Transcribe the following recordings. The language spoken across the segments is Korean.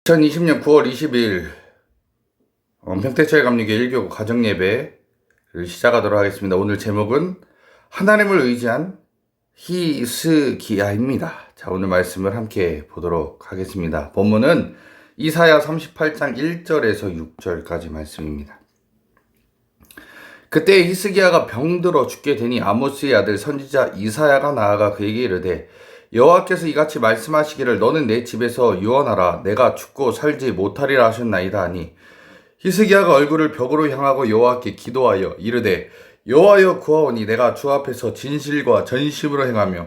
2020년 9월 20일 평택철 감리교 1교구 가정예배를 시작하도록 하겠습니다. 오늘 제목은 하나님을 의지한 히스기야입니다. 자, 오늘 말씀을 함께 보도록 하겠습니다. 본문은 이사야 38장 1절에서 6절까지 말씀입니다. 그때 히스기야가 병들어 죽게 되니 아모스의 아들 선지자 이사야가 나아가 그에게 이르되 여호와께서 이같이 말씀하시기를 너는 내 집에서 유언하라 내가 죽고 살지 못하리라 하셨나이다 하니 히스기야가 얼굴을 벽으로 향하고 여호와께 기도하여 이르되 여호와여 구하오니 내가 주 앞에서 진실과 전심으로 행하며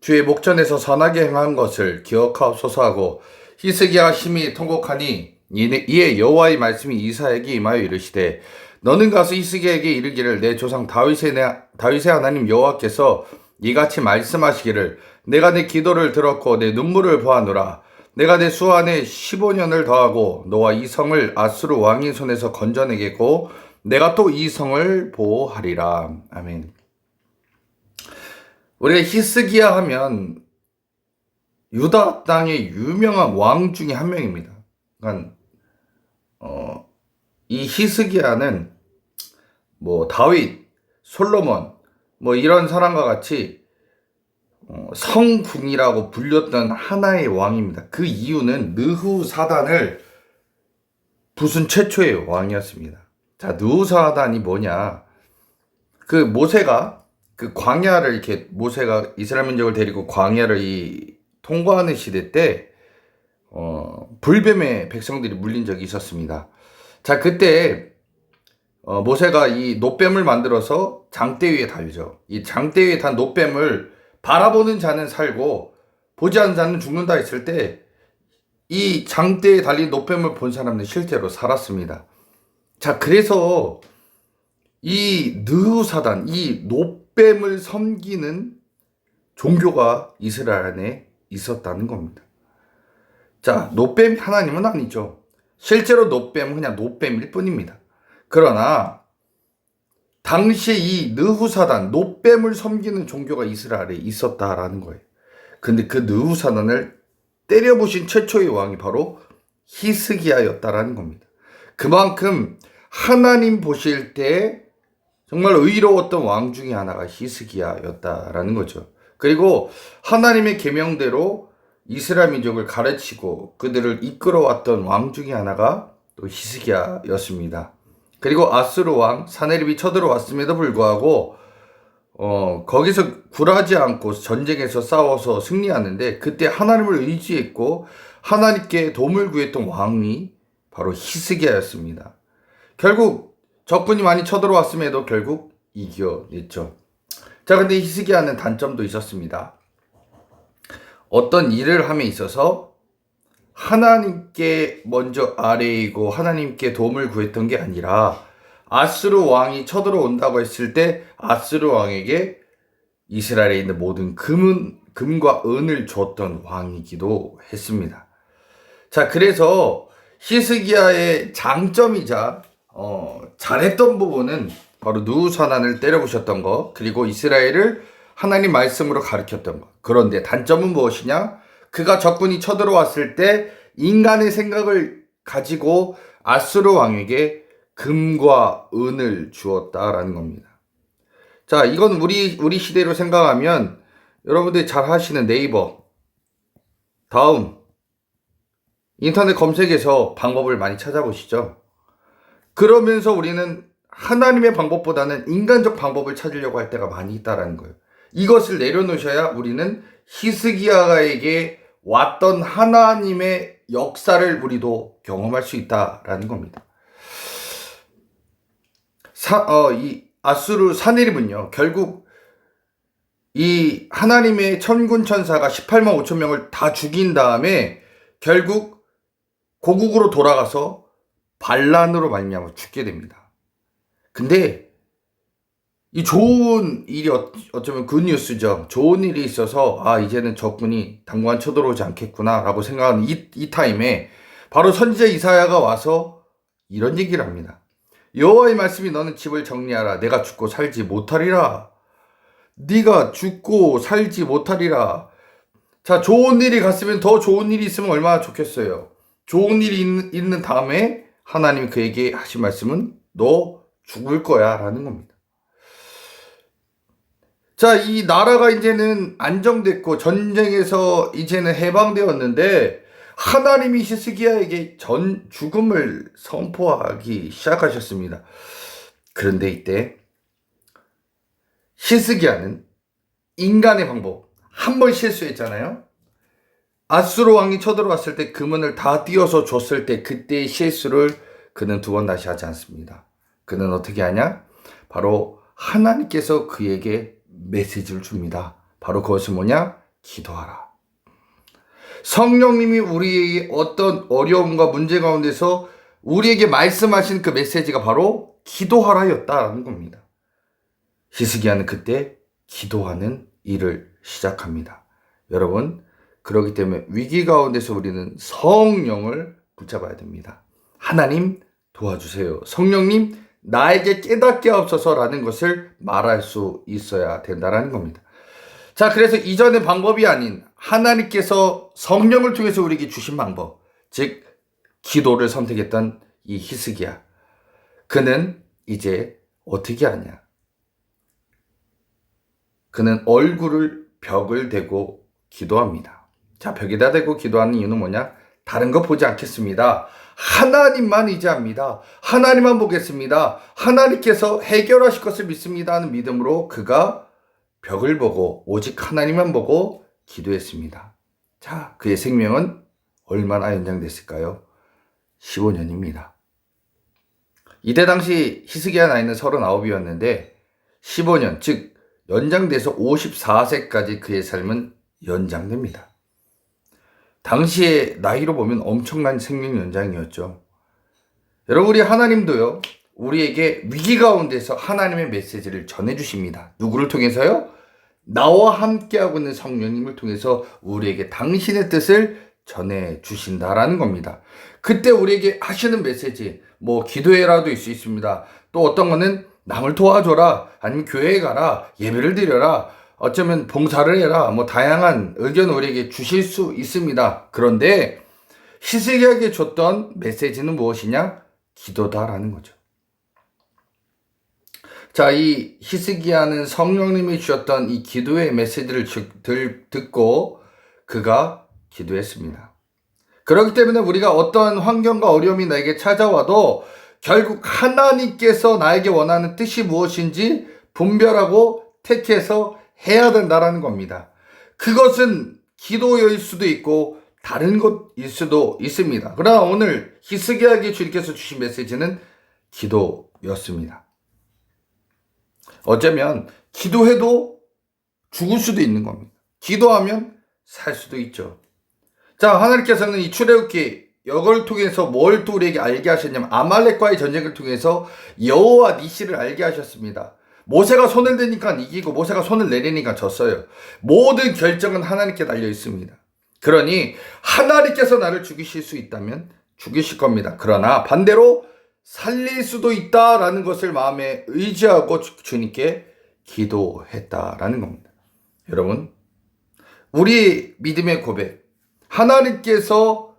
주의 목전에서 선하게 행한 것을 기억하옵소서 하고 히스기야가 심히 통곡하니 이에 여호와의 말씀이 이사야에게 임하여 이르시되 너는 가서 히스기야에게 이르기를 내 조상 다윗의 하나님 여호와께서 이같이 말씀하시기를 내가 내 기도를 들었고 내 눈물을 보았노라. 내가 내 수 안에 15년을 더하고 너와 이 성을 아수르 왕의 손에서 건져내겠고 내가 또 이 성을 보호하리라. 아멘. 우리가 히스기야 하면 유다 땅의 유명한 왕 중에 한 명입니다. 그러니까 이 히스기야는 다윗, 솔로몬 이런 사람과 같이 성궁이라고 불렸던 하나의 왕입니다. 그 이유는 느후사단을 부순 최초의 왕이었습니다. 자, 느후사단이 뭐냐? 그 모세가 그 광야를 이렇게 모세가 이스라엘 민족을 데리고 광야를 통과하는 시대 때 불뱀에 백성들이 물린 적이 있었습니다. 자, 그때 모세가 이 놋뱀을 만들어서 장대 위에 달죠. 이 장대 위에 단 놋뱀을 바라보는 자는 살고 보지 않는 자는 죽는다 했을 때 이 장대에 달린 놋뱀을 본 사람은 실제로 살았습니다. 자, 그래서 이 느후사단, 이 놋뱀을 섬기는 종교가 이스라엘 안에 있었다는 겁니다. 자, 놋뱀이 하나님은 아니죠. 실제로 놋뱀은 그냥 놋뱀일 뿐입니다. 그러나 당시에 이 느후사단, 놋뱀을 섬기는 종교가 이스라엘에 있었다라는 거예요. 근데 그 느후사단을 때려부신 최초의 왕이 바로 히스기야였다라는 겁니다. 그만큼 하나님 보실 때 정말 의로웠던 왕 중에 하나가 히스기야였다라는 거죠. 그리고 하나님의 계명대로 이스라엘 민족을 가르치고 그들을 이끌어왔던 왕 중에 하나가 또 히스기야였습니다. 그리고 아수르 왕 사네립이 쳐들어왔음에도 불구하고 거기서 굴하지 않고 전쟁에서 싸워서 승리하는데 그때 하나님을 의지했고 하나님께 도움을 구했던 왕이 바로 히스기야였습니다. 결국 적군이 많이 쳐들어왔음에도 결국 이겨냈죠. 자, 근데 히스기야는 단점도 있었습니다. 어떤 일을 함에 있어서 하나님께 먼저 아뢰이고 하나님께 도움을 구했던 게 아니라 아수르 왕이 쳐들어온다고 했을 때 아수르 왕에게 이스라엘에 있는 모든 금과 은을 줬던 왕이기도 했습니다. 자, 그래서 히스기야의 장점이자 잘했던 부분은 바로 느후사단을 때려부셨던 것, 그리고 이스라엘을 하나님 말씀으로 가르쳤던 것. 그런데 단점은 무엇이냐? 그가 적군이 쳐들어왔을 때 인간의 생각을 가지고 아수르 왕에게 금과 은을 주었다라는 겁니다. 자, 이건 우리 시대로 생각하면 여러분들이 잘 하시는 네이버, 다음, 인터넷 검색에서 방법을 많이 찾아보시죠. 그러면서 우리는 하나님의 방법보다는 인간적 방법을 찾으려고 할 때가 많이 있다라는 거예요. 이것을 내려놓으셔야 우리는 히스기야에게 왔던 하나님의 역사를 우리도 경험할 수 있다라는 겁니다. 이 아수르 사네립은요, 결국 이 하나님의 천군 천사가 18만 5천 명을 다 죽인 다음에 결국 고국으로 돌아가서 반란으로 말미암아 죽게 됩니다. 근데 이 좋은 일이 어쩌면 굿뉴스죠. 좋은 일이 있어서 이제는 적군이 당분간 쳐들어오지 않겠구나 라고 생각하는 이 타임에 바로 선지자 이사야가 와서 이런 얘기를 합니다. 여호와의 말씀이 너는 집을 정리하라. 내가 죽고 살지 못하리라. 네가 죽고 살지 못하리라. 자, 좋은 일이 갔으면 더 좋은 일이 있으면 얼마나 좋겠어요. 좋은 일이 있는 다음에 하나님이 그에게 하신 말씀은 너 죽을 거야 라는 겁니다. 자, 이 나라가 이제는 안정됐고 전쟁에서 이제는 해방되었는데 하나님이 히스기야에게 죽음을 선포하기 시작하셨습니다. 그런데 이때 히스기야는 인간의 방법, 한 번 실수했잖아요. 아수르 왕이 쳐들어왔을 때 금은을 다 띄워서 줬을 때 그때의 실수를 그는 두 번 다시 하지 않습니다. 그는 어떻게 하냐? 바로 하나님께서 그에게 메시지를 줍니다. 바로 그것이 뭐냐? 기도하라. 성령님이 우리에게 어떤 어려움과 문제 가운데서 우리에게 말씀하신 그 메시지가 바로 기도하라였다라는 겁니다. 히스기야는 그때 기도하는 일을 시작합니다. 여러분, 그렇기 때문에 위기 가운데서 우리는 성령을 붙잡아야 됩니다. 하나님 도와주세요. 성령님 나에게 깨닫게 하옵소서라는 것을 말할 수 있어야 된다는 겁니다. 자, 그래서 이전의 방법이 아닌 하나님께서 성령을 통해서 우리에게 주신 방법, 즉 기도를 선택했던 이 히스기야, 그는 이제 어떻게 하냐? 그는 얼굴을 벽을 대고 기도합니다. 자, 벽에다 대고 기도하는 이유는 뭐냐? 다른 거 보지 않겠습니다. 하나님만 의지합니다. 하나님만 보겠습니다. 하나님께서 해결하실 것을 믿습니다 하는 믿음으로 그가 벽을 보고 오직 하나님만 보고 기도했습니다. 자, 그의 생명은 얼마나 연장됐을까요? 15년입니다. 이때 당시 히스기야 나이는 39이었는데 15년, 즉 연장돼서 54세까지 그의 삶은 연장됩니다. 당시의 나이로 보면 엄청난 생명 연장이었죠. 여러분, 우리 하나님도요, 우리에게 위기 가운데서 하나님의 메시지를 전해주십니다. 누구를 통해서요? 나와 함께하고 있는 성령님을 통해서 우리에게 당신의 뜻을 전해주신다라는 겁니다. 그때 우리에게 하시는 메시지, 뭐 기도해라도 있을 수 있습니다. 또 어떤 거는 남을 도와줘라, 아니면 교회에 가라, 예배를 드려라, 어쩌면 봉사를 해라, 뭐 다양한 의견을 우리에게 주실 수 있습니다. 그런데 히스기야에게 줬던 메시지는 무엇이냐? 기도다라는 거죠. 자, 이 히스기야는 성령님이 주셨던 이 기도의 메시지를 듣고 그가 기도했습니다. 그렇기 때문에 우리가 어떤 환경과 어려움이 나에게 찾아와도 결국 하나님께서 나에게 원하는 뜻이 무엇인지 분별하고 택해서 해야 된다라는 겁니다. 그것은 기도일 수도 있고 다른 것일 수도 있습니다. 그러나 오늘 히스기야에게 주님께서 주신 메시지는 기도였습니다. 어쩌면 기도해도 죽을 수도 있는 겁니다. 기도하면 살 수도 있죠. 자, 하나님께서는 이 출애굽기 이걸 통해서 뭘 또 우리에게 알게 하셨냐면 아말렉과의 전쟁을 통해서 여호와 니시를 알게 하셨습니다. 모세가 손을 대니까 이기고 모세가 손을 내리니까 졌어요. 모든 결정은 하나님께 달려 있습니다. 그러니 하나님께서 나를 죽이실 수 있다면 죽이실 겁니다. 그러나 반대로 살릴 수도 있다라는 것을 마음에 의지하고 주님께 기도했다라는 겁니다. 여러분, 우리 믿음의 고백, 하나님께서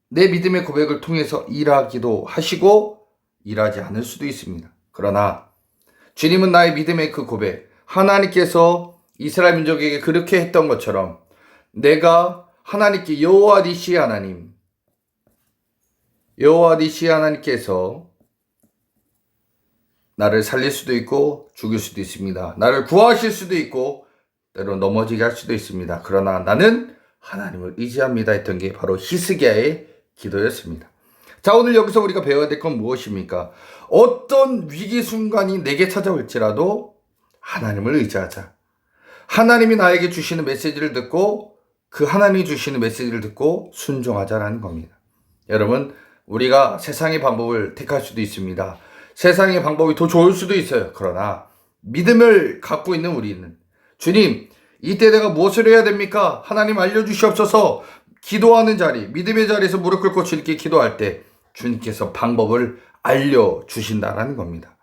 내 믿음의 고백을 통해서 일하기도 하시고 일하지 않을 수도 있습니다. 그러나 주님은 나의 믿음의 그 고백, 하나님께서 이스라엘 민족에게 그렇게 했던 것처럼 내가 하나님께 여호와 니시 하나님께서 나를 살릴 수도 있고 죽일 수도 있습니다. 나를 구하실 수도 있고 때로 넘어지게 할 수도 있습니다. 그러나 나는 하나님을 의지합니다 했던 게 바로 히스기야의 기도였습니다. 자, 오늘 여기서 우리가 배워야 될 건 무엇입니까? 어떤 위기 순간이 내게 찾아올지라도 하나님을 의지하자. 하나님이 나에게 주시는 메시지를 듣고 그 하나님이 주시는 메시지를 듣고 순종하자라는 겁니다. 여러분, 우리가 세상의 방법을 택할 수도 있습니다. 세상의 방법이 더 좋을 수도 있어요. 그러나 믿음을 갖고 있는 우리는 주님, 이때 내가 무엇을 해야 됩니까? 하나님 알려주시옵소서. 기도하는 자리, 믿음의 자리에서 무릎 꿇고 주님께 기도할 때 주님께서 방법을 알려주신다라는 겁니다.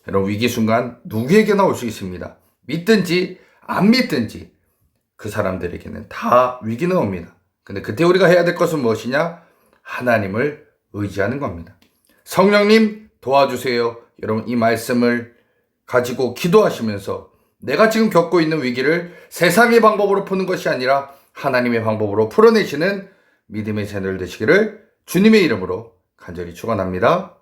여러분, 위기 순간 누구에게나 올 수 있습니다. 믿든지 안 믿든지 그 사람들에게는 다 위기는 옵니다. 근데 그때 우리가 해야 될 것은 무엇이냐? 하나님을 의지하는 겁니다. 성령님 도와주세요. 여러분 이 말씀을 가지고 기도하시면서 내가 지금 겪고 있는 위기를 세상의 방법으로 푸는 것이 아니라 하나님의 방법으로 풀어내시는 믿음의 채널 되시기를 주님의 이름으로 간절히 축원합니다.